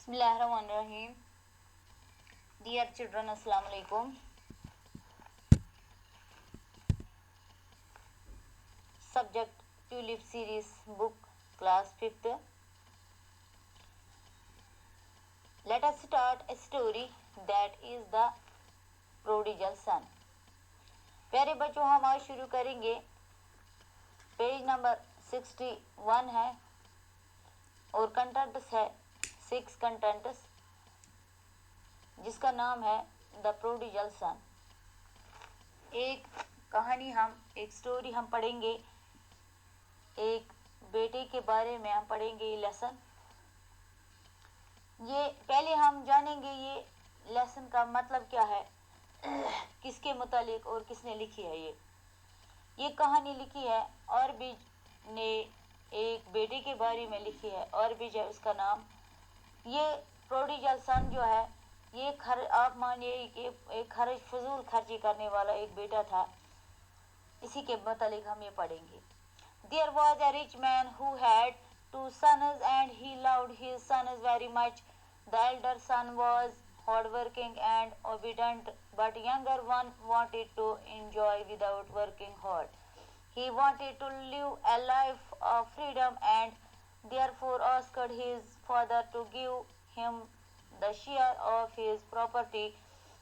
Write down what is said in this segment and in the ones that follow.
Bismillahirrahmanirrahim. Dear children, Assalamu alaikum. Subject Tulip Series Book Class 5th. Let us start a story that is the Prodigal Son. प्यारे बच्चों, हम आज शुरू करेंगे। Page number 61 है और कंटेंट्स है 6 कंटेंट्स, जिसका नाम है द प्रोडिगल सन। एक कहानी एक स्टोरी हम पढ़ेंगे, एक बेटे के बारे में हम पढ़ेंगे ये लेसन। ये पहले हम जानेंगे ये लेसन का मतलब क्या है, किसके मुतालिक और किसने लिखी है। ये कहानी लिखी है ऑरबिज ने, एक बेटे के बारे में लिखी है। ऑरबिज है उसका नाम। ये प्रोडिगल सन जो है, ये आप मानिए कि एक फजूल खर्ची करने वाला एक बेटा था। इसी के मुतालिक हम ये पढ़ेंगे। There was a rich man who had 2 sons and he loved his sons very much. The elder son was hardworking and obedient, but younger one wanted to enjoy without working hard. He wanted to live a life of freedom and therefore asked his father to give him the share of his property.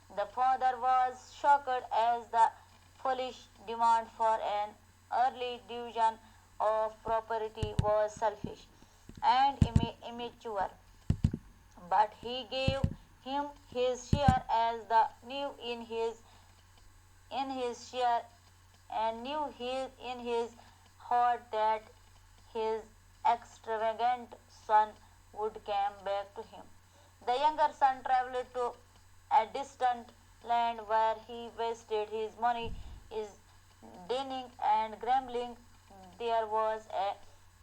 The father was shocked as the foolish demand for an early division of property was selfish and immature, but he gave him his share as the knew in his share and knew in his heart that his extravagant son would come back to him. The younger son traveled to a distant land where he wasted his money is dining and gambling. There was a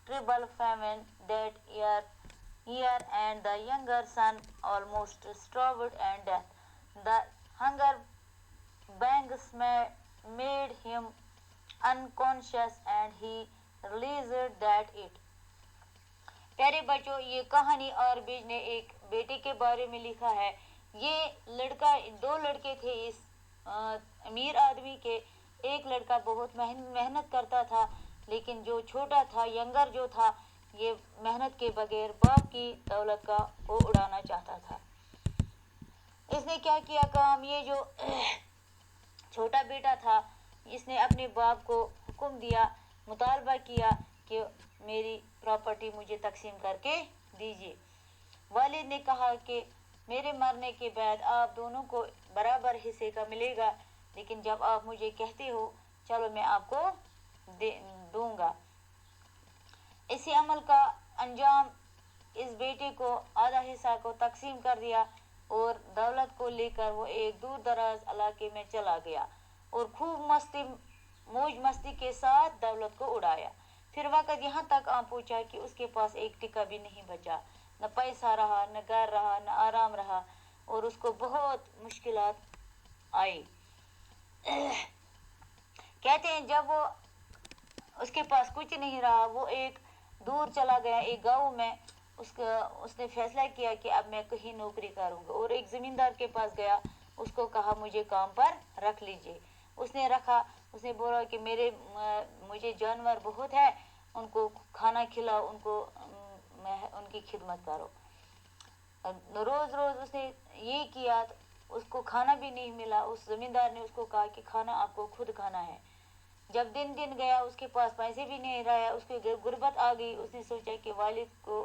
terrible famine that year and the younger son almost starved and death. The hunger pangs made him unconscious and he realized that it. प्यारे बच्चों, ये कहानी ऑरबिज ने एक बेटे के बारे में लिखा है। ये लड़का, 2 लड़के थे इस अमीर आदमी के। एक लड़का बहुत मेहनत करता था, लेकिन जो छोटा था, यंगर जो था, ये मेहनत के बगैर बाप की दौलत को उड़ाना चाहता था। इसने क्या किया काम, ये जो छोटा बेटा था, इसने अपने बाप को हुक्म दिया, मुतालबा किया कि मेरी प्रॉपर्टी मुझे तकसीम करके दीजिए। वालिद ने कहा कि मेरे मरने के बाद आप दोनों को बराबर हिस्से का मिलेगा, लेकिन जब आप मुझे कहते हो चलो मैं आपको दूंगा। इसी अमल का अंजाम इस बेटे को आधा हिस्सा को तकसीम कर दिया और दौलत को लेकर वो एक दूर दराज इलाके में चला गया और खूब मौज मस्ती के साथ दौलत को उड़ाया। फिर वक़्त यहाँ तक आ पहुँचा कि उसके पास एक टिका भी नहीं बचा, न पैसा रहा, न घर रहा, न आराम रहा, और उसको बहुत मुश्किलात आई। कहते हैं जब वो उसके पास कुछ नहीं रहा, वो एक दूर चला गया, एक गांव में। उसने फैसला किया कि अब मैं कहीं नौकरी करूंगा, और एक ज़मींदार के पास गया। उसको कहा मुझे काम पर रख लीजिए। उसने रखा। उसने बोला कि मुझे जानवर बहुत है, उनको खाना खिलाओ, उनकी खिदमत करो। रोज़ रोज़ उसने ये किया, उसको खाना भी नहीं मिला। उस ज़मींदार ने उसको कहा कि खाना आपको खुद खाना है। जब दिन गया, उसके पास पैसे भी नहीं रहा, उसकी गुर्बत आ गई। उसने सोचा कि वालिद को